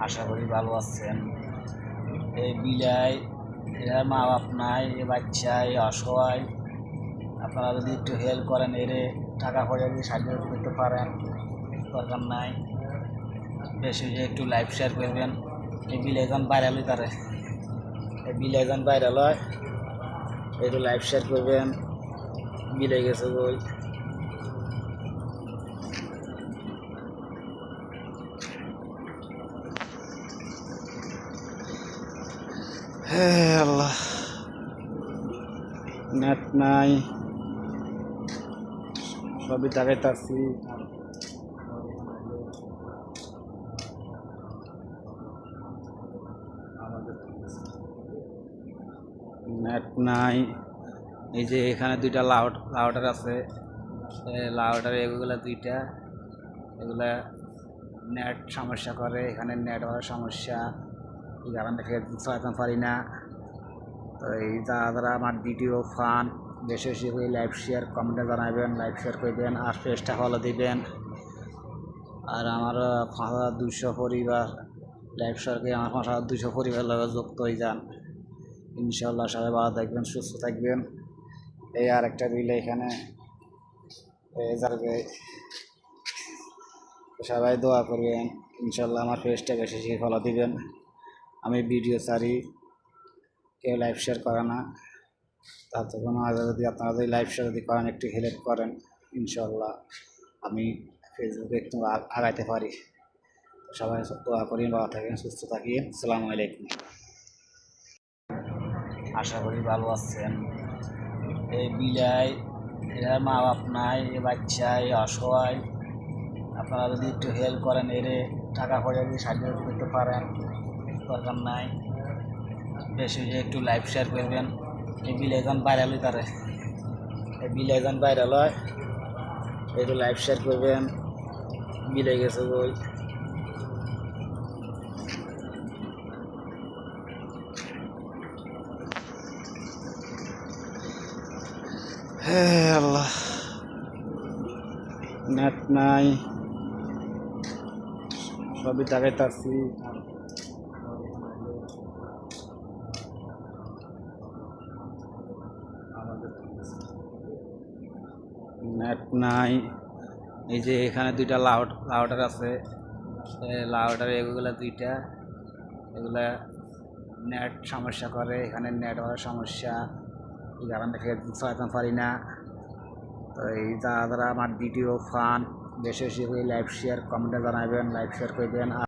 আশা করি ভালো আছেন। এই বিলাই এর মা বাপ নাই, এ বাচ্চা এই অসহায়, আপনারা যদি একটু হেল্প করেন, এরে টাকা পয়সা দিয়ে সাহায্য করতে পারেন, দরকার নাই। বেশি একটু লাইভ শেয়ার করবেন। এই বিলেজন ভাইরাল হই তারে, এই বিলেজন ভাইরাল হয়, একটু লাইভ শেয়ার করবেন। বিলে গেছে বই। হে আল্লাহ, নেট নাই, সবই দেখাইতেছি। নেট নাই। এই যে এখানে দুইটা লাউটার আছে, লাউটার এগুলা দুইটা, এগুলা নেট সমস্যা করে। এখানে নেট হওয়ার সমস্যা, এই কারণে চালাতে পারি না। তো এই যারা আমার ভিডিও ফান, বেশি বেশি করে লাইভ শেয়ার কমেন্টে জানাবেন, লাইভ শেয়ার করবেন, আর পেজটা ফলো দিবেন। আর আমার 5200 পরিবার লাইভ শেয়ার করে আমার 5200 পরিবার লগে যুক্ত হয়ে যান। ইনশাল্লাহ সবাই ভালো থাকবেন, সুস্থ থাকবেন। এই আর একটা রিল এখানে সবাই দোয়া করবেন। ইনশাল্লাহ আমার পেজটা বেশি বেশি ফলো দিবেন। আমি ভিডিও ছাড়ি, কেউ লাইভ শেয়ার করে না, তাতে কোনো যদি আপনারা যদি লাইভ শেয়ার যদি করেন, একটু হেল্প করেন, ইনশাল্লাহ আমি ফেসবুকে একটু আগাইতে পারি। সবাই দোয়া করি, ভালো থাকেন, সুস্থ থাকেন। আসসালামু আলাইকুম। আশা করি ভালো আছেন। এই বিলাই এর মা বাপ নাই, এ বাচ্চা এই অসহায়, আপনারা যদি একটু হেল্প করেন, এরে টাকা পয়সা দিয়ে সাহায্য করতে পারেন, দরকার নাই। বেশি একটু লাইভ শেয়ার করবেন। এই বিলেজন ভাইরাল হই তারে, এই বিলেজন ভাইরাল হয়, একটু লাইভ শেয়ার করবেন। বিলে গেছে বই। হে আল্লাহ, নেট নাই, সবই দেখাইতেছি। নেট নাই। এই যে এখানে দুইটা লাউটার আছে, লাউটার এগুলা দুইটা, এগুলা নেট সমস্যা করে। এখানে নেট হওয়ার সমস্যা, এই কারণে চালাতে পারি না। তো এই যারা আমার ভিডিও ফান, বেশি বেশি করে লাইভ শেয়ার কমেন্টে জানাবেন, লাইভ শেয়ার করবেন।